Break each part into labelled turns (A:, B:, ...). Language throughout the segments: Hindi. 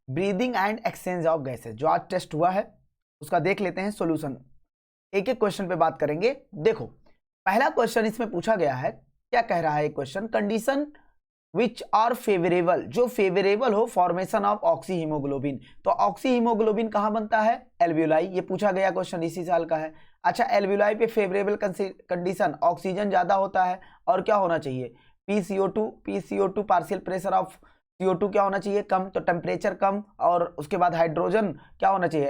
A: Breathing and exchange of gases, जो आज टेस्ट हुआ है उसका देख लेते हैं सॉल्यूशन। एक एक क्वेश्चन पे बात करेंगे। देखो पहला क्वेश्चन इसमें पूछा गया है, क्या कह रहा है एक question, condition which are favourable, जो फेवरेबल हो फॉर्मेशन ऑफ ऑक्सी हीमोग्लोबिन। तो ऑक्सी हीमोग्लोबिन कहाँ बनता है, एल्वियोलाई। ये पूछा गया क्वेश्चन इसी साल का है। अच्छा, एल्वियोलाई पे फेवरेबल कंडीशन, ऑक्सीजन ज्यादा होता है और क्या होना चाहिए, PCO2 partial pressure of CO2 क्या होना चाहिए, कम, तो टेम्परेचर कम, और उसके बाद हाइड्रोजन क्या होना चाहिए,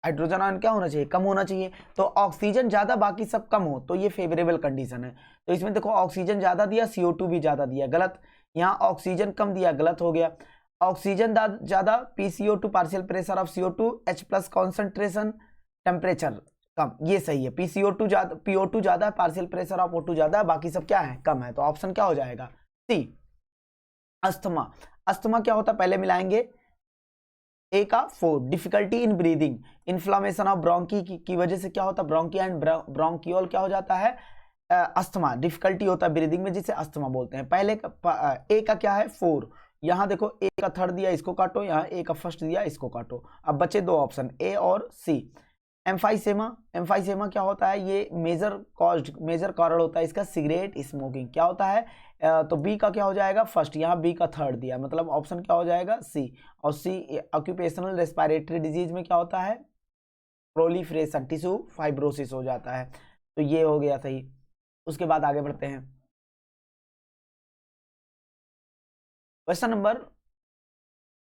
A: हाइड्रोजन आयन क्या होना चाहिए, कम होना चाहिए। तो ऑक्सीजन ज्यादा बाकी सब कम हो तो ये फेवरेबल कंडीशन है। तो इसमें देखो ऑक्सीजन ज्यादा दिया, CO2 भी ज्यादा दिया, गलत। यहाँ ऑक्सीजन कम दिया, गलत हो गया। ऑक्सीजन ज्यादा, PCO2 partial pressure of CO2, H+ concentration, temperature कम, ये सही है। PCO2 ज्यादा, PO2 ज्यादा, पार्शियल प्रेशर ऑफ O2 ज्यादा, बाकी सब क्या है, कम है। तो ऑप्शन क्या हो जाएगा, सी। अस्थमा, अस्थमा क्या होता है पहले मिलाएंगे। ए का 4, difficulty in breathing, inflammation of bronchi की वजह से क्या होता है, ब्रोंकी एंड ब्रोंकियोल क्या हो जाता है, अस्थमा, डिफिकल्टी होता है ब्रीदिंग में जिसे अस्थमा बोलते हैं। पहले ए का क्या है 4, यहाँ देखो ए का थर्ड दिया, इसको काटो, यहाँ ए का फर्स्ट दिया, इसको काटो। अब बचे दो ऑप्शन, ए और सी। एम्फाइसेमा, एम्फाइसेमा क्या होता है, ये मेजर कारण होता है इसका सिगरेट स्मोकिंग, क्या होता है, तो बी का क्या हो जाएगा फर्स्ट, यहाँ बी का थर्ड दिया, मतलब ऑप्शन क्या हो जाएगा सी। और सी ऑक्यूपेशनल रेस्पिरेटरी डिजीज में क्या होता है, प्रोलिफरेशन, टिश्यू फाइब्रोसिस हो जाता है। तो ये हो गया सही। उसके बाद आगे बढ़ते हैं, क्वेश्चन नंबर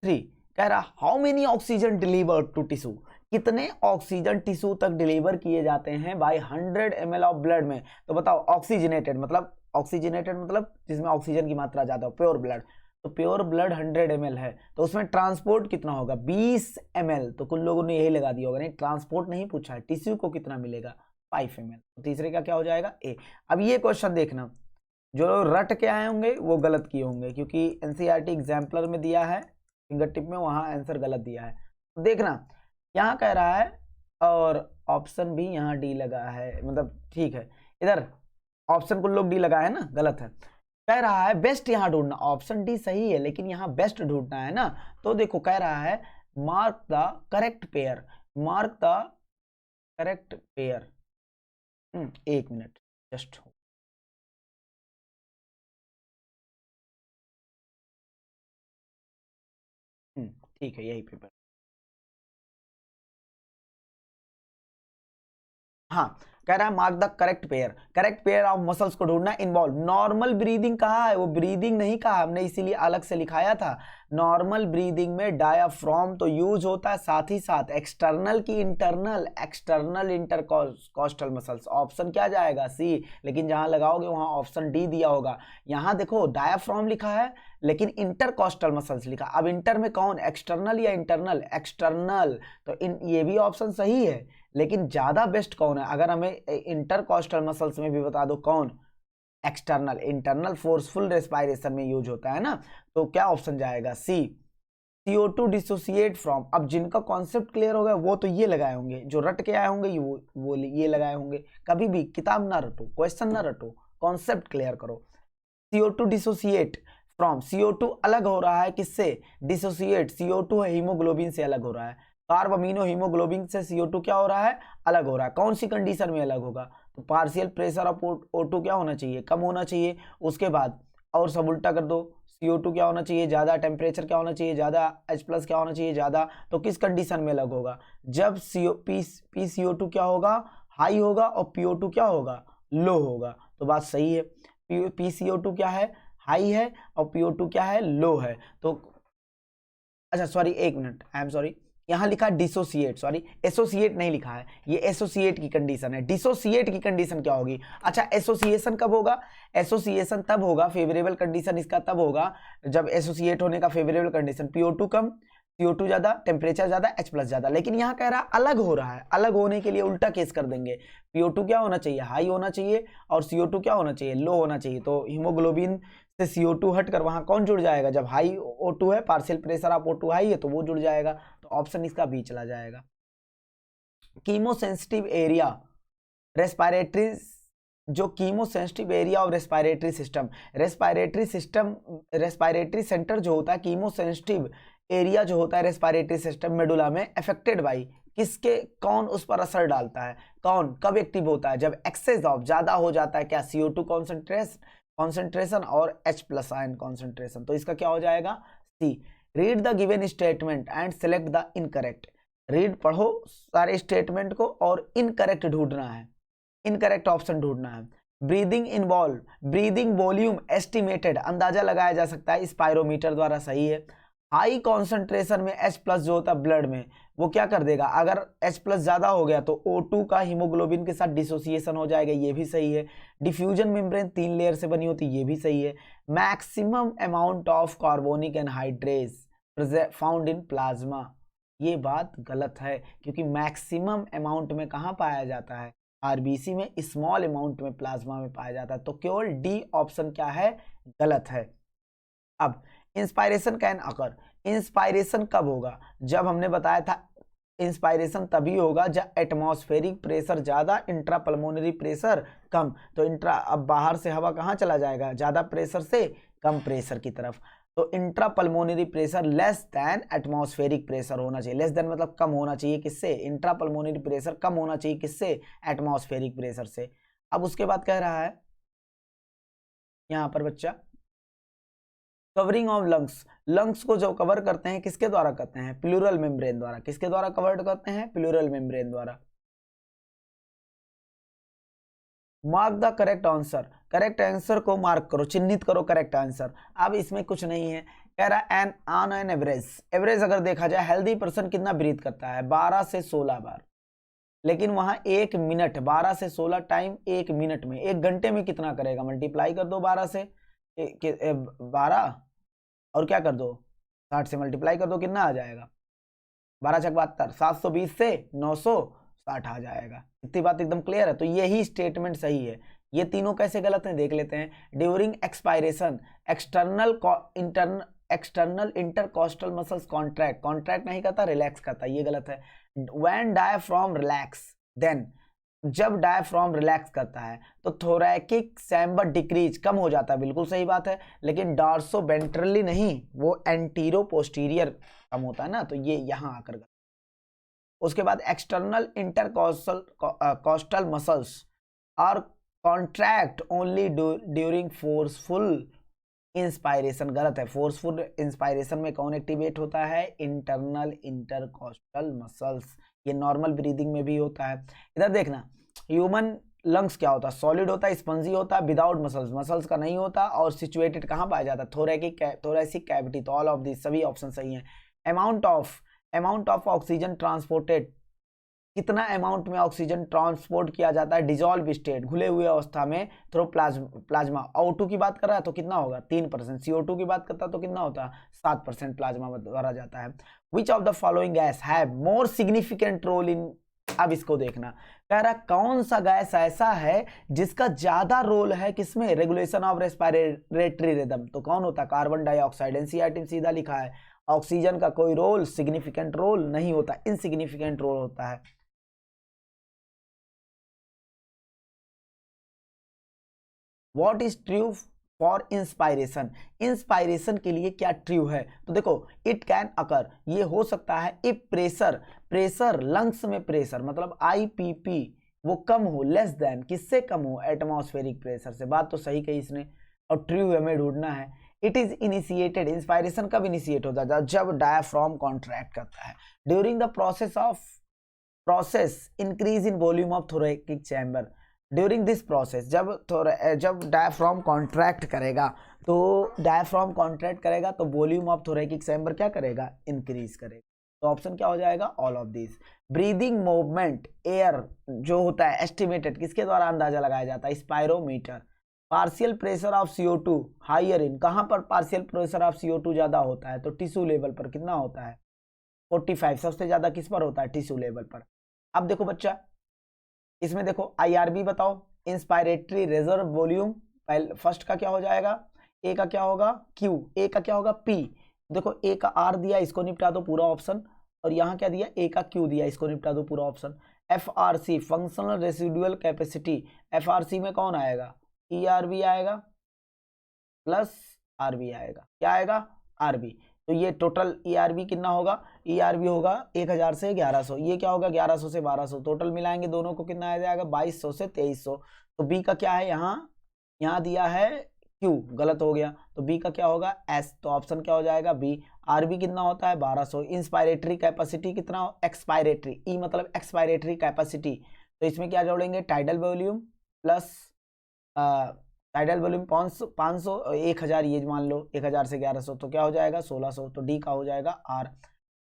A: 3 कह रहा how many oxygen deliver to tissue, कितने ऑक्सीजन टिश्यू तक डिलीवर किए जाते हैं बाय 100 ml ऑफ ब्लड में। तो बताओ ऑक्सीजनेटेड मतलब जिसमें ऑक्सीजन की मात्रा ज्यादा हो, प्योर ब्लड। तो प्योर ब्लड 100 ml है, तो उसमें ट्रांसपोर्ट कितना होगा 20 ml। तो कुछ लोगों ने यही लगा दिया होगा, नहीं ट्रांसपोर्ट नहीं पूछा है, टिश्यू को कितना मिलेगा 5 ml। तो तीसरे का क्या हो जाएगा ए। अब ये क्वेश्चन देखना, जो रट के आए होंगे वो गलत किए होंगे, क्योंकि एनसीईआरटी एग्जाम्पलर में दिया है फिंगर टिप में, वहां आंसर गलत दिया है। तो देखना यहाँ कह रहा है, और ऑप्शन भी यहाँ डी लगा है, मतलब ठीक है, इधर ऑप्शन को लोग डी लगा है ना, गलत है। कह रहा है बेस्ट यहाँ ढूंढना, ऑप्शन डी सही है लेकिन यहाँ बेस्ट ढूंढना है ना। तो देखो कह रहा है mark the correct pair, mark the correct pair. 1 minute just, ठीक है यही पेपर। हाँ, कह रहा है mark the correct pair of muscles को ढूंढना इन्वॉल्व। नॉर्मल ब्रीदिंग कहा है, वो ब्रीदिंग नहीं कहा हमने, इसीलिए अलग से लिखाया था। नॉर्मल ब्रीदिंग में डायाफ्राम तो यूज होता है, साथ ही साथ एक्सटर्नल की एक्सटर्नल इंटरकॉस्टल मसल्स। ऑप्शन क्या जाएगा सी, लेकिन जहां लगाओगे वहां ऑप्शन डी दिया होगा। यहां देखो डायाफ्राम लिखा है लेकिन इंटरकॉस्टल मसल्स लिखा। अब इंटर में कौन, एक्सटर्नल या इंटरनल, एक्सटर्नल। तो ये भी ऑप्शन सही है, लेकिन ज्यादा बेस्ट कौन है, अगर हमें इंटरकॉस्टल मसल्स में भी बता दो कौन, एक्सटर्नल। इंटरनल फोर्सफुल रेस्पिरेशन में यूज होता है ना। तो क्या ऑप्शन जाएगा सी, CO2 डिसोसिएट फ्रॉम। अब जिनका कॉन्सेप्ट क्लियर होगा वो तो ये लगाए होंगे, जो रट के आए होंगे वो ये लगाए होंगे। कभी भी किताब ना रटो, क्वेश्चन ना रटो, कॉन्सेप्ट क्लियर करो। CO2 डिसोसिएट फ्रॉम, CO2 अलग हो रहा है किससे, डिसोसिएट, CO2 है हीमोग्लोबिन से अलग हो रहा है। कार्ब अमीनो हीमोग्लोबिन से CO2 क्या हो रहा है, अलग हो रहा है। कौन सी कंडीशन में अलग होगा, तो पार्शियल प्रेशर ऑफ O2 क्या होना चाहिए, कम होना चाहिए। उसके बाद और सब उल्टा कर दो, CO2 क्या होना चाहिए ज्यादा, टेम्परेचर क्या होना चाहिए ज्यादा, H+ क्या होना चाहिए ज्यादा। तो किस कंडीशन में अलग होगा, जब PCO2 क्या होगा, हाई होगा, और PO2 क्या होगा, लो होगा। तो बात सही है, PCO2 क्या है, हाई है, और PO2 क्या है, लो है। तो अच्छा sorry, 1 minute, I am sorry, यहाँ लिखा डिसोसिएट, सॉरी एसोसिएट नहीं लिखा है, ये एसोसिएट की कंडीशन है। डिसोसिएट की कंडीशन क्या होगी, अच्छा एसोसिएशन कब होगा, एसोसिएशन तब होगा, फेवरेबल कंडीशन इसका तब होगा जब एसोसिएट होने का फेवरेबल कंडीशन, PO2 कम, CO2 ज्यादा, टेम्परेचर ज्यादा, H+ ज्यादा। लेकिन यहाँ कह रहा है अलग हो रहा है, अलग होने के लिए उल्टा केस कर देंगे। PO2 क्या होना चाहिए, हाई होना चाहिए, और CO2 क्या होना चाहिए, लो होना चाहिए। तो हीमोग्लोबिन से CO2 हटकर वहां कौन जुड़ जाएगा, जब हाई O2 है, partial pressure of O2 high है, तो वो जुड़ जाएगा। तो ऑप्शन इसका बी चला जाएगा। कीमोसेंसिटिव एरिया रेस्पिरेटरी, जो chemosensitive area of respiratory system, respiratory centre जो होता है कीमोसेंसिटिव एरिया जो होता है रेस्पिरेटरी सिस्टम मेडुला में अफेक्टेड बाई, किसके, कौन उस पर असर डालता है, कौन कब एक्टिव होता है, जब एक्सेस ऑफ ज्यादा हो जाता है क्या, CO2 कॉन्सेंट्रेशन और H+ आयन कॉन्सेंट्रेशन। तो इसका क्या हो जाएगा, C. Read the given statement and select the incorrect. Read पढ़ो सारे स्टेटमेंट को और इनकरेक्ट ढूंढना है, इनकरेक्ट ऑप्शन ढूंढना है। Breathing involve, breathing volume estimated, अंदाजा लगाया जा सकता है स्पायरोमीटर द्वारा, सही है। हाई कॉन्सेंट्रेशन में H+ जो होता है ब्लड में, वो क्या कर देगा, अगर H+ ज्यादा हो गया तो O2 का हीमोग्लोबिन के साथ डिसोसिएशन हो जाएगा, ये भी सही है। डिफ्यूजन मेम्ब्रेन 3 लेयर से बनी होती है, ये भी सही है। Maximum amount of carbonic anhydrase found in plasma, ये बात गलत है, क्योंकि मैक्सिमम अमाउंट में कहाँ पाया जाता है, RBC में, स्मॉल अमाउंट में प्लाज्मा में पाया जाता है। तो केवल डी ऑप्शन क्या है, गलत है। अब इंस्पायरेशन कैन अकर, इंस्पायरेशन कब होगा, जब हमने बताया था इंस्पायरेशन तभी होगा जब एटमॉस्फेरिक प्रेशर ज्यादा, इंट्रापल्मोनरी प्रेशर कम। तो अब बाहर से हवा कहाँ चला जाएगा, ज्यादा प्रेशर से कम प्रेशर की तरफ। तो intrapulmonary pressure less than atmospheric pressure होना चाहिए, लेस देन मतलब कम होना चाहिए, किससे, इंट्रापल्मोनरी प्रेशर कम होना चाहिए, किससे, एटमॉस्फेरिक प्रेशर से। अब उसके बाद कह रहा है यहां पर बच्चा, कवरिंग ऑफ लंग्स, लंग्स को जो कवर करते हैं किसके द्वारा करते हैं, प्लूरल मेम्ब्रेन द्वारा, किसके द्वारा कवर्ड करते हैं, प्लूरल मेम्ब्रेन द्वारा। Mark the correct answer, correct answer को मार्क करो, चिन्हित करो करेक्ट आंसर। अब इसमें कुछ नहीं है, कह रहा है an on an average, average अगर देखा जाए हेल्दी पर्सन कितना ब्रीथ करता है, 12 से 16 बार, लेकिन वहां 1 मिनट, 12 से 16 टाइम 1 मिनट में, 1 घंटे में कितना करेगा, मल्टीप्लाई कर दो 12 से 12 और क्या कर दो 60 से मल्टीप्लाई कर दो, कितना आ जाएगा, 12 छक 72, 720 से 960 आ जाएगा। इतनी बात एकदम क्लियर है। तो यही स्टेटमेंट सही है। ये तीनों कैसे गलत हैं देख लेते हैं। During expiration external intercostal muscles contract, contract नहीं करता, रिलैक्स करता, ये गलत है। व्हेन डायफ्राम रिलैक्स, देन जब डायफ्राम रिलैक्स करता है तो थोरैकिक चैम्बर डिक्रीज, कम हो जाता है, बिल्कुल सही बात है, लेकिन डॉर्सोवेंट्रली नहीं, वो एंटीरो पोस्टीरियर कम होता है ना, तो ये यहां आकर। उसके बाद external intercostal muscles are contract only during forceful inspiration, गलत है। फोर्सफुल इंस्पायरेशन में कौन एक्टिवेट होता है, इंटरनल इंटरकोस्टल मसल्स, ये नॉर्मल ब्रीदिंग में भी होता है। इधर देखना, ह्यूमन लंग्स क्या होता है, सॉलिड होता है, स्पंजी होता है, विदाउट मसल्स, मसल्स का नहीं होता, और सिचुएटेड कहाँ पाया जाता है, थोरैसिक कैविटी। तो ऑल ऑफ दिस सभी ऑप्शन सही हैं। अमाउंट ऑफ ऑक्सीजन ट्रांसपोर्टेड, कितना अमाउंट में ऑक्सीजन ट्रांसपोर्ट किया जाता है डिजॉल्व स्टेट, घुले हुए अवस्था में, थ्रू प्लाज्मा। O2 की बात कर रहा है तो कितना होगा 3%, CO2 की बात करता है तो कितना होता है 7% प्लाज्मा भरा जाता है। Which of the following gas have more significant role in, अब इसको देखना, कह रहा कौन सा गैस ऐसा है जिसका ज्यादा रोल है किसमें, रेगुलेशन ऑफ रेस्पिरेटरी रिदम। तो कौन होता है, कार्बन डाइऑक्साइड। एनसीईआरटी में सीधा लिखा है, ऑक्सीजन का कोई रोल, सिग्निफिकेंट रोल नहीं होता, इनसिग्निफिकेंट रोल होता है। What is true for inspiration, inspiration के लिए क्या ट्रू है, तो देखो इट कैन अकर, ये हो सकता है इफ प्रेशर लंग्स में प्रेशर मतलब IPP वो कम हो, लेस देन, किससे कम हो, एटमॉस्फेरिक प्रेशर से। बात तो सही कही इसने, और ट्रू हमें ढूंढना है। इट इज इनिशिएटेड, इंस्पायरेशन कब इनिशिएट होता है, जब डायफ्राम कॉन्ट्रैक्ट करता है। During the process increase in volume of thoracic chamber, during this process जब डायफ्राम कॉन्ट्रैक्ट करेगा तो वॉल्यूम ऑफ थोरैकिक चैम्बर क्या करेगा, इंक्रीज करेगा। तो ऑप्शन क्या हो जाएगा, all of this. Breathing movement air जो होता है एस्टिमेटेड किसके द्वारा अंदाजा लगाया जाता है, spirometer. Partial pressure of CO2 higher in, कहां पर पार्शियल प्रेशर ऑफ CO2 ज्यादा होता है, तो टिश्यू लेवल पर कितना होता है 45, सबसे ज्यादा किस पर होता है, टिश्यू लेवल पर। अब देखो बच्चा, इसमें देखो IRB बताओ, इंस्पायरेटरी रिजर्व वॉल्यूम, पहले फर्स्ट का क्या हो जाएगा, ए का क्या होगा Q, ए का क्या होगा P। देखो ए का R दिया, इसको निपटा दो पूरा ऑप्शन, और यहाँ क्या दिया, ए का Q दिया, इसको निपटा दो पूरा option. FRC functional residual capacity, FRC में कौन आएगा, ERB आएगा प्लस RB आएगा, क्या आएगा RB। तो ये टोटल ERB कितना होगा, ERB होगा 1000 से 1100, ये क्या होगा 1100 से 1200, टोटल मिलाएंगे दोनों को कितना आ जाएगा 2200 से 2300। तो बी का क्या है, यहाँ दिया है Q, गलत हो गया, तो बी का क्या होगा S, तो ऑप्शन क्या हो जाएगा बी। RB कितना होता है 1200। इंस्पायरेटरी कैपेसिटी कितना, एक्सपायरेटरी, ई मतलब एक्सपायरेटरी कैपेसिटी, तो इसमें क्या जोड़ेंगे tidal volume plus tidal volume 500 1000, ये मान लो 1000 से 1100, तो क्या हो जाएगा 1600, तो डी का हो जाएगा R.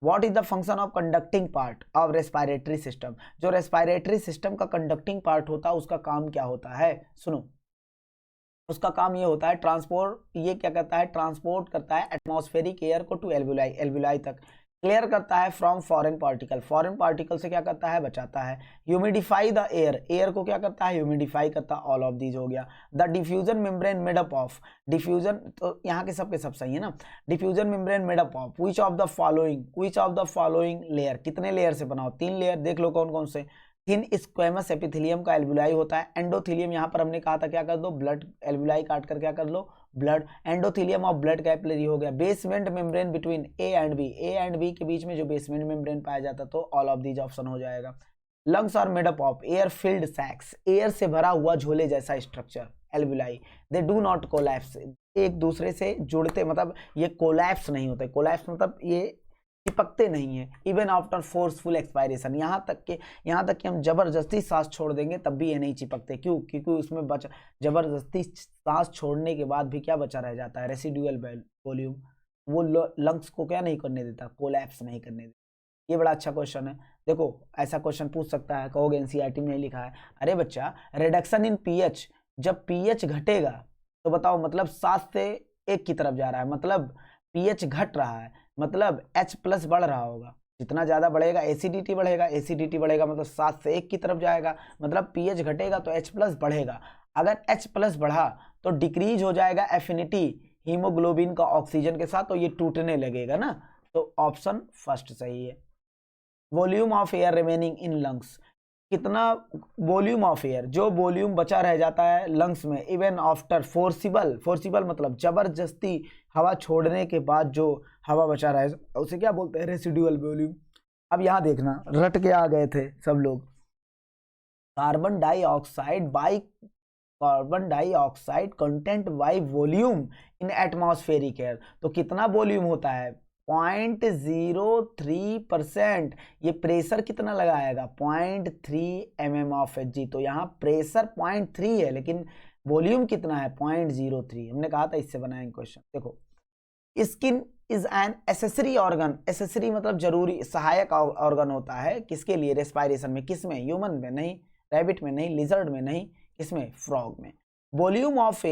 A: What is the function of conducting part of respiratory system, जो रेस्पिरेटरी सिस्टम का कंडक्टिंग पार्ट होता है उसका काम क्या होता है, सुनो, उसका काम ये होता है ट्रांसपोर्ट, ये क्या करता है ट्रांसपोर्ट करता है एटमॉस्फेरिक एयर को टू एल्वुलाई, एल्वुलाई तक, क्लियर करता है from foreign particle, foreign particle से क्या करता है बचाता है, ह्यूमिडिफाई द एयर, एयर को क्या करता है ह्यूमिडिफाई करता है, ऑल ऑफ दीज हो गया। The diffusion membrane made up of, diffusion तो यहाँ के सब सही है ना, diffusion membrane made up of which of the following layer, कितने लेयर से बना हो, 3 लेयर, देख लो कौन कौन से, थिन स्क्वेमस एपिथेलियम का एल्वुलाई होता है, एंडोथेलियम यहाँ पर हमने कहा था क्या कर दो ब्लड, एल्वुलाई काट कर क्या कर लो blood, endothelium of blood capillary हो गया। Basement membrane between A and B के बीच में जो बेसमेंट मेम्ब्रेन पाया जाता तो ऑल ऑफ दीज ऑप्शन हो जाएगा। Lungs are made up of air filled sacs, air से भरा हुआ झोले जैसा structure alveoli, they do not collapse, एक दूसरे से जुड़ते, मतलब ये कोलैप्स नहीं होते, कोलैप्स मतलब ये चिपकते नहीं है, इवन आफ्टर फोर्सफुल एक्सपायरेशन, यहाँ तक कि हम जबरदस्ती सांस छोड़ देंगे तब भी ये नहीं चिपकते, क्यों, क्योंकि उसमें जबरदस्ती सांस छोड़ने के बाद भी क्या बचा रह जाता है रेसिडुअल वॉल्यूम, वो लंग्स को क्या नहीं करने देता, कोलैप्स नहीं करने देता। ये बड़ा अच्छा क्वेश्चन है, देखो ऐसा क्वेश्चन पूछ सकता है, कहोगे एनसीईआरटी में नहीं लिखा है, अरे बच्चा रिडक्शन इन पीएच, जब पीएच घटेगा तो बताओ मतलब 7 से 1 की तरफ जा रहा है, मतलब पीएच घट रहा है, मतलब H प्लस बढ़ रहा होगा, जितना ज़्यादा बढ़ेगा एसिडिटी बढ़ेगा, एसिडिटी बढ़ेगा मतलब 7 से 1 की तरफ जाएगा, मतलब पीएच घटेगा तो H प्लस बढ़ेगा, अगर H प्लस बढ़ा तो डिक्रीज हो जाएगा एफिनिटी हीमोग्लोबिन का ऑक्सीजन के साथ, तो ये टूटने लगेगा ना, तो ऑप्शन फर्स्ट सही है। Volume of air remaining in lungs, कितना वॉल्यूम ऑफ एयर, जो वॉल्यूम बचा रह जाता है लंग्स में इवन आफ्टर फोर्सिबल मतलब जबरदस्ती हवा छोड़ने के बाद जो हवा बचा रहा है उसे क्या बोलते हैं रेसिडुअल वॉल्यूम। अब यहाँ देखना रट के आ गए थे सब लोग, carbon dioxide content by volume in atmospheric air, तो कितना वॉल्यूम होता है 0.03%, ये प्रेशर कितना लगाएगा 0.3 mm ऑफ Hg, तो यहाँ प्रेशर 0.3 है लेकिन वॉल्यूम कितना है 0.03, हमने कहा था इससे बनाएंगे क्वेश्चन। देखो skin is an accessory organ, accessory मतलब जरूरी सहायक ऑर्गन होता है किसके लिए रेस्पायरेशन में, किसमें ह्यूमन में नहीं, रैबिट में नहीं, लिजर्ड में नहीं, किसमें फ्रॉग में। Volume of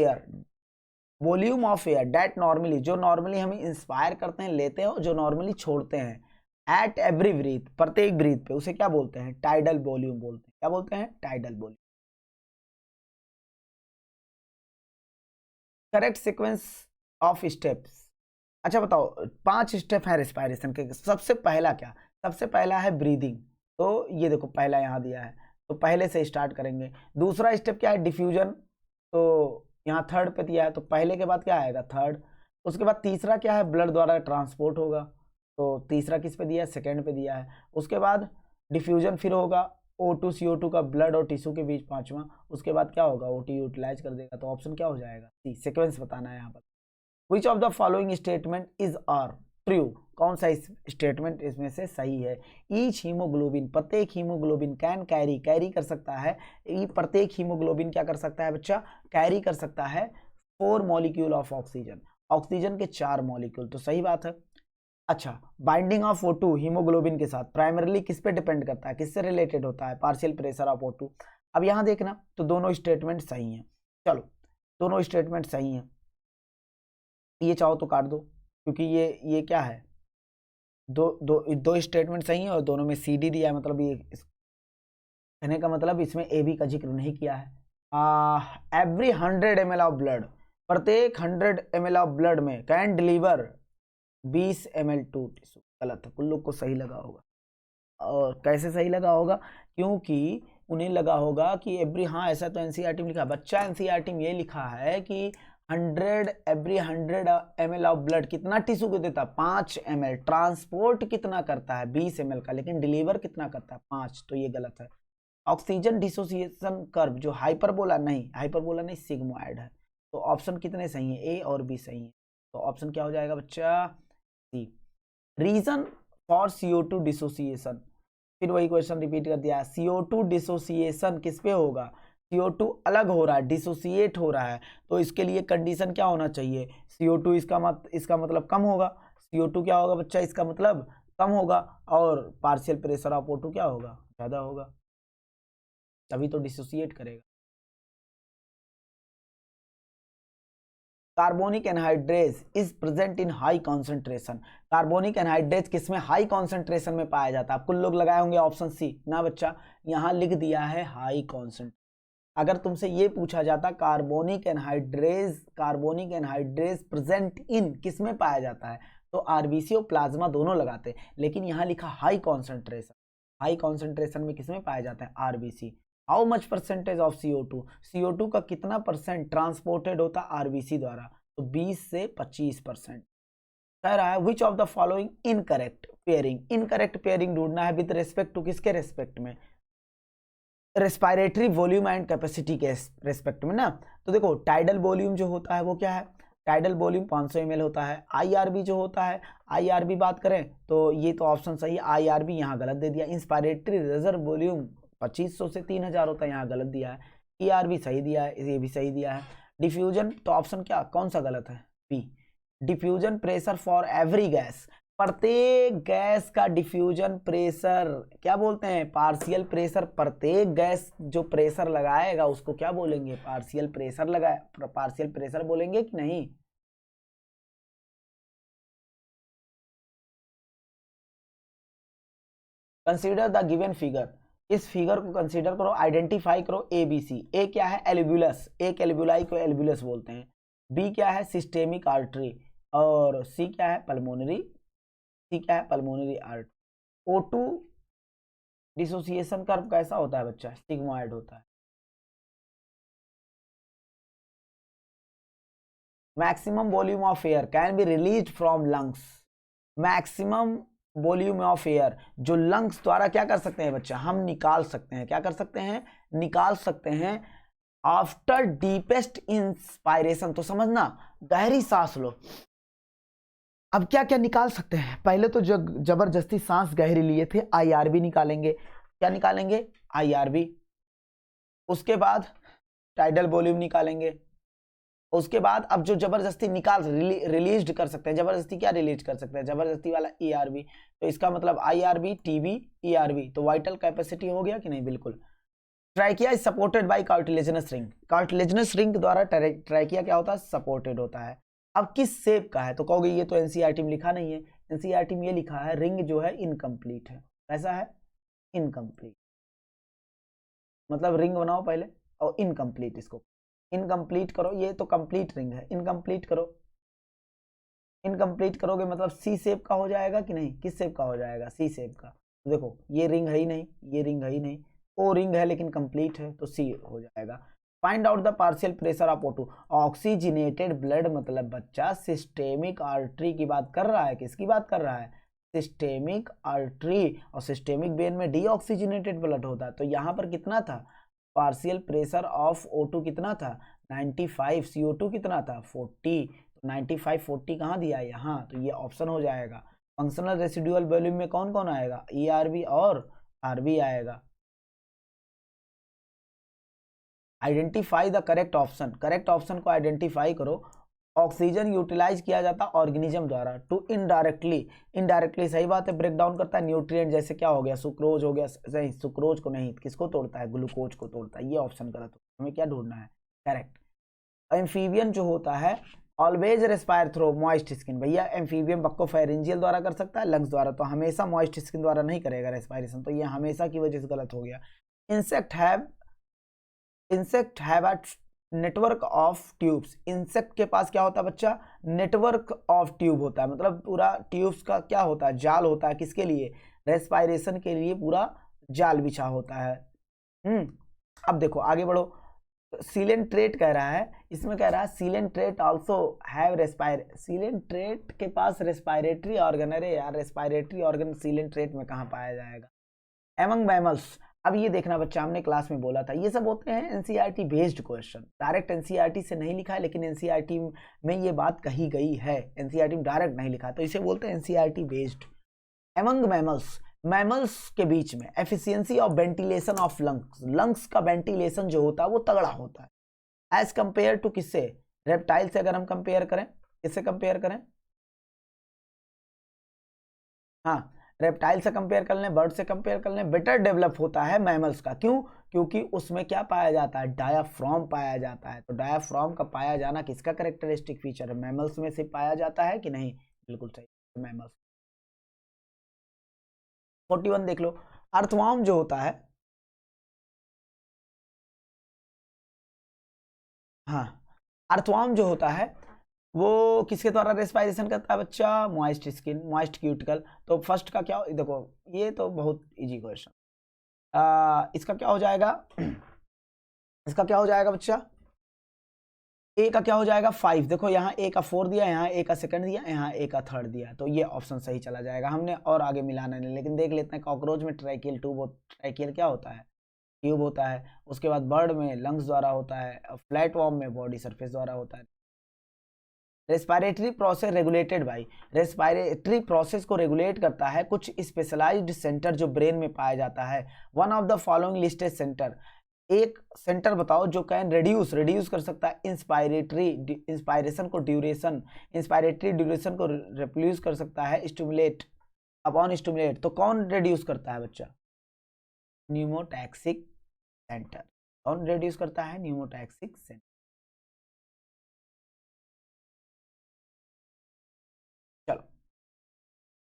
A: air that normally, जो नॉर्मली हमें इंस्पायर करते हैं लेते हैं, जो नॉर्मली छोड़ते हैं एट एवरी ब्रीथ, प्रत्येक ब्रीथ पे, उसे क्या बोलते हैं टाइडल वॉल्यूम बोलते हैं, क्या बोलते हैं tidal volume. Correct sequence of steps, अच्छा बताओ 5 स्टेप है रेस्पायरेशन के, सबसे पहला क्या, सबसे पहला है ब्रीदिंग, तो ये देखो पहला यहाँ दिया है तो पहले से स्टार्ट करेंगे। दूसरा स्टेप क्या है डिफ्यूजन, तो यहाँ थर्ड पे दिया है तो पहले के बाद क्या आएगा थर्ड। उसके बाद तीसरा क्या है ब्लड द्वारा ट्रांसपोर्ट होगा, तो तीसरा किस पे दिया है सेकंड पे दिया है। उसके बाद डिफ्यूजन फिर होगा O2 CO2 का ब्लड और टिश्यू के बीच 5वां, उसके बाद क्या होगा OT यूटिलाइज कर देगा, तो ऑप्शन क्या हो जाएगा सी, सीक्वेंस बताना है यहाँ पर। Which of the following statement is are true, कौन सा स्टेटमेंट इसमें से सही है। ईच हीमोग्लोबिन, प्रत्येक हीमोग्लोबिन कैन कैरी कर सकता है, प्रत्येक हीमोग्लोबिन क्या कर सकता है बच्चा कैरी कर सकता है 4 मॉलिक्यूल ऑफ ऑक्सीजन, ऑक्सीजन के 4 मॉलिक्यूल, तो सही बात है। अच्छा बाइंडिंग ऑफ O2 हीमोग्लोबिन के साथ प्राइमरीली किस पे डिपेंड करता है, किससे रिलेटेड होता है पार्शियल प्रेशर ऑफ O2। अब यहाँ देखना तो दोनों स्टेटमेंट सही हैं, चलो दोनों स्टेटमेंट सही हैं, ये चाहो तो काट दो क्योंकि ये क्या है दो स्टेटमेंट सही है और दोनों में CD दिया है, मतलब ये कहने का मतलब इसमें AB का जिक्र नहीं किया है। एवरी 100 ml ऑफ ब्लड, प्रत्येक 100 ml ऑफ ब्लड में can deliver 20 ml to tissue, गलत है, कुल लोग को सही लगा होगा। और कैसे सही लगा होगा, क्योंकि उन्हें लगा होगा कि एवरी, हाँ ऐसा तो एनसीईआरटी में लिखा, बच्चा एनसीईआरटी में ये लिखा है कि 100 ml ऑफ ब्लड कितना टिश्यू को देता है? 5 ml। ट्रांसपोर्ट कितना करता है? 20 ml का, लेकिन डिलीवर कितना करता है? 5। तो ये गलत है। ऑक्सीजन डिसोसिएशन कर्व जो हाइपरबोला नहीं सिग्मोइड है। तो ऑप्शन कितने सही है? ए और बी सही है। तो ऑप्शन क्या हो जाएगा बच्चा? सी। रीजन फॉर CO2 डिसोसिएशन, फिर वही क्वेश्चन रिपीट कर दिया। CO2 डिसोसिएशन किस पे होगा? CO2 अलग हो रहा है, डिसोसिएट हो रहा है, तो इसके लिए कंडीशन क्या होना चाहिए? CO2 इसका मतलब कम होगा। CO2 क्या होगा बच्चा? इसका मतलब कम होगा। और पार्शियल प्रेशर ऑफ O2 क्या होगा? ज्यादा होगा, तभी तो डिसोसिएट करेगा। Carbonic anhydrase is present in high concentration. Carbonic anhydrase किसमें हाई कॉन्सेंट्रेशन में पाया जाता है? आप कुल लोग लगाए होंगे ऑप्शन सी ना बच्चा, यहाँ लिख दिया है हाई कॉन्सेंट्रेशन। अगर तुमसे ये पूछा जाता कार्बोनिक एनहाइड्रेज प्रेजेंट इन किस में पाया जाता है, तो आरबीसी और प्लाज्मा दोनों लगाते, लेकिन यहाँ लिखा हाई कॉन्सेंट्रेशन। हाई कॉन्सेंट्रेशन में किस में पाया जाता है? RBC. How much percentage of CO2? CO2 का कितना परसेंट ट्रांसपोर्टेड होता है आरबीसी द्वारा? तो 20 से 25%। कह रहा है which of the following incorrect pairing ढूंढना है विद रेस्पेक्ट टू किसके रेस्पेक्ट में? रेस्पिरेटरी वॉल्यूम एंड कैपेसिटी के रेस्पेक्ट में ना। तो देखो टाइडल वॉल्यूम जो होता है वो क्या है? टाइडल वॉल्यूम 500 ml होता है। IRB जो होता है, IRB बात करें तो ये तो ऑप्शन सही है, IRB यहाँ गलत दे दिया। इंस्पायरेटरी रिजर्व वॉल्यूम 2500 से 3000 होता है, यहाँ गलत दिया है। ERB सही दिया है, ये भी सही दिया है। डिफ्यूजन तो ऑप्शन क्या कौन सा गलत है? B. Diffusion pressure for every gas, प्रत्येक गैस का डिफ्यूजन प्रेशर क्या बोलते हैं? Partial pressure. प्रत्येक गैस जो प्रेशर लगाएगा उसको क्या बोलेंगे? पार्शियल प्रेशर बोलेंगे कि नहीं? कंसीडर द गिवन फिगर, इस फिगर को कंसीडर करो, आइडेंटिफाई करो ABC। ए क्या है? एल्वुलस, एक एल्वुलाई को एल्वुलस बोलते हैं। बी क्या है? Systemic artery. और सी क्या है? Pulmonary artery. O2 dissociation curve कैसा होता है बच्चा? सिग्मोइड होता है। Maximum volume of air can be release from lungs. Maximum volume of air जो लंग्स द्वारा क्या कर सकते हैं बच्चा? हम निकाल सकते हैं। क्या कर सकते हैं? निकाल सकते हैं आफ्टर डीपेस्ट इंस्पायरेशन। तो समझना, गहरी सांस लो। अब क्या क्या निकाल सकते हैं? पहले तो जो जबरदस्ती सांस गहरी लिए थे, IRB निकालेंगे। क्या निकालेंगे? IRB। उसके बाद टाइडल वॉल्यूम निकालेंगे। उसके बाद अब जो जबरदस्ती रिलीज कर सकते हैं, जबरदस्ती क्या रिलीज कर सकते हैं? जबरदस्ती वाला ERB। तो इसका मतलब IRB, TB, ERB। तो वाइटल कैपेसिटी हो गया कि नहीं? बिल्कुल। Trachea is supported by cartilaginous ring. Cartilaginous ring द्वारा ट्रैकिया क्या होता है? सपोर्टेड होता है। अब किस शेप का है? तो कहोगे ये तो NCERT में लिखा नहीं है। NCERT में ये लिखा है रिंग जो है इनकम्प्लीट है। कैसा है? इनकम्प्लीट। मतलब रिंग बनाओ पहले और इनकम्प्लीट, इसको इनकम्प्लीट करो। ये तो कंप्लीट रिंग है, इनकम्प्लीट करो। इनकम्प्लीट करोगे मतलब C शेप का हो जाएगा कि नहीं? किस शेप का हो जाएगा? C शेप का। तो देखो ये रिंग है ही नहीं, ये रिंग है ही नहीं, O रिंग है लेकिन कंप्लीट है, तो C हो जाएगा। Find out the partial pressure of O2। Oxygenated blood मतलब बच्चा सिस्टेमिक आर्टरी की बात कर रहा है। किसकी बात कर रहा है? Systemic artery. और सिस्टेमिक वेन में डीऑक्सीजनेटेड ब्लड होता है। तो यहाँ पर कितना था? पार्शियल प्रेशर ऑफ O2 कितना था? 95। CO2 कितना था? 40। तो 95 40 कहाँ दिया है? यहाँ। तो ये ऑप्शन हो जाएगा। फंक्शनल रेसिडुअल वॉल्यूम में कौन कौन आएगा? ERB और RB आएगा। Identify the correct option, correct option को आइडेंटिफाई करो। ऑक्सीजन यूटिलाइज किया जाता ऑर्गेनिज्म द्वारा टू इनडायरेक्टली सही बात है, ब्रेक डाउन करता है न्यूट्रिएंट। जैसे क्या हो गया? सुक्रोज हो गया। नहीं, सुक्रोज को नहीं, किसको तोड़ता है? ग्लूकोज को तोड़ता है। ये ऑप्शन गलत हो, हमें क्या ढूंढना है? करेक्ट। एम्फीबियन जो होता है always respire through moist skin. भैया एम्फीबियन बक्कोफेरेंजियल द्वारा कर सकता है, लंग्स द्वारा, तो हमेशा मॉइस्ट स्किन द्वारा नहीं करेगा रेस्पायरेशन। तो ये हमेशा की वजह से गलत हो गया। Insect have a network of tubes. Insect के पास क्या होता है बच्चा? नेटवर्क ऑफ ट्यूब होता है, मतलब पूरा ट्यूब्स का क्या होता है? जाल होता है। किसके लिए? रेस्पायरेशन के लिए पूरा जाल बिछा होता है। अब देखो आगे बढ़ो। सीलेंट ट्रेट कह रहा है, इसमें कह रहा है sealant trait also have sealant trait के पास रेस्पायरेटरी ऑर्गन। अरे यार रेस्पायरेटरी ऑर्गन सीलेंट ट्रेट में कहाँ पाया जाएगा? Among mammals. अब ये देखना बच्चा, हमने क्लास में बोला था ये सब होते हैं NCERT based question. Direct NCERT से नहीं लिखा है, लेकिन एनसीईआरटी में ये बात कही गई है, एनसीईआरटी में डायरेक्ट नहीं लिखा, तो इसे बोलते हैं NCERT based. Among mammals, mammals के बीच में efficiency of ventilation of lungs, lungs का वेंटिलेशन जो होता है वो तगड़ा होता है एज कंपेयर टू किससे? रेप्टाइल से अगर हम कंपेयर करें, किससे कंपेयर करें? हाँ, रेप्टाइल से कंपेयर कर लें, बर्ड से कंपेयर कर लें, बेटर डेवलप होता है मैमल्स का। क्यों? क्योंकि उसमें क्या पाया जाता है? डायाफ्राम पाया जाता है। तो डायाफ्राम का पाया जाना किसका कैरेक्टरिस्टिक फीचर है? मैमल्स में से पाया जाता है कि नहीं? बिल्कुल सही, मैमल्स। 41 देख लो, अर्थवर्म जो होता है, हाँ, अर्थवर्म जो होता है वो किसके द्वारा रेस्पायरेशन करता है बच्चा? Moist skin, moist cuticle. तो फर्स्ट का क्या, देखो ये तो बहुत इजी क्वेश्चन, इसका क्या हो जाएगा? इसका क्या हो जाएगा बच्चा? ए का क्या हो जाएगा? 5। देखो यहाँ ए का 4 दिया, यहाँ ए का सेकंड दिया, यहाँ ए का थर्ड दिया, तो ये ऑप्शन सही चला जाएगा। हमने और आगे मिलाना नहीं, लेकिन देख लेते हैं कॉकरोच में ट्रैकियल ट्यूब, ट्रैकियल क्या होता है? ट्यूब होता है। उसके बाद बर्ड में लंग्स द्वारा होता है, फ्लैट वॉर्म में बॉडी सरफेस द्वारा होता है। Respiratory process regulated by, respiratory process को रेगुलेट करता है कुछ स्पेशलाइज्ड सेंटर जो ब्रेन में पाया जाता है। One of the following listed centre, एक सेंटर बताओ जो कैन रिड्यूस, रिड्यूस कर सकता है इंस्पायरेटरी, इंस्पायरेशन को ड्यूरेशन, इंस्पायरेटरी ड्यूरेशन को रिप्यूज कर सकता है स्टिमुलेट अपॉन स्टिमुलेट। तो कौन रिड्यूस करता है बच्चा? Pneumotaxic centre. कौन रिड्यूस करता है? Pneumotaxic centre. चलो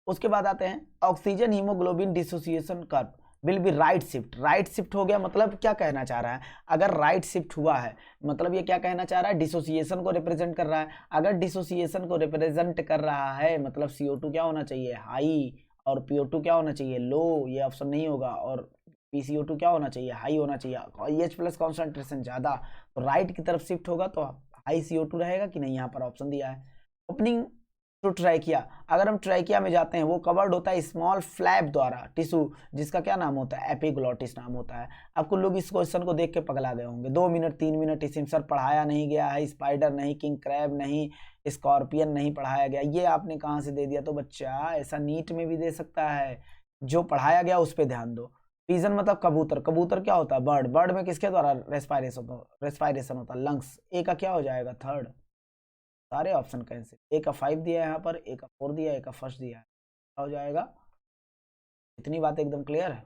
A: उसके बाद आते हैं oxygen haemoglobin dissociation curve will be right shift. Right shift हो गया मतलब क्या कहना चाह रहा है? अगर राइट शिफ्ट हुआ है मतलब ये क्या कहना चाह रहा है? डिसोसिएशन को रिप्रेजेंट कर रहा है। अगर डिसोसिएशन को रिप्रेजेंट कर रहा है मतलब CO2 क्या होना चाहिए? हाई, और PO2 क्या होना चाहिए? लो। ये ऑप्शन नहीं होगा। और PCO2 क्या होना चाहिए? हाई होना चाहिए। EH प्लस कॉन्सेंट्रेशन ज़्यादा, तो राइट की तरफ शिफ्ट होगा तो हाई CO2 रहेगा कि नहीं? यहाँ पर ऑप्शन दिया है। ओपनिंग टू ट्रैकिया, अगर हम ट्रैकिया में जाते हैं वो कवर्ड होता है स्मॉल फ्लैप द्वारा टिश्यू, जिसका क्या नाम होता है? एपिग्लोटिस नाम होता है। अब कुछ लोग इस क्वेश्चन को देख के पगला गए होंगे, 2 मिनट 3 मिनट इसे सर पढ़ाया नहीं गया है, स्पाइडर नहीं, किंग क्रैब नहीं, स्कॉर्पियन नहीं पढ़ाया गया, ये आपने कहाँ से दे दिया? तो बच्चा ऐसा नीट में भी दे सकता है, जो पढ़ाया गया उस पर ध्यान दो। पिजन मतलब कबूतर, कबूतर क्या होता है? बर्ड, बर्ड में किसके द्वारा रेस्पायरेशन होता है? लंग्स। ए का क्या हो जाएगा? थर्ड। सारे ऑप्शन कैंसिल। ए का 5 दिया है यहाँ पर, ए का 4 दिया है, ए का फर्स्ट दिया है, क्या हो जाएगा? इतनी बात एकदम क्लियर है।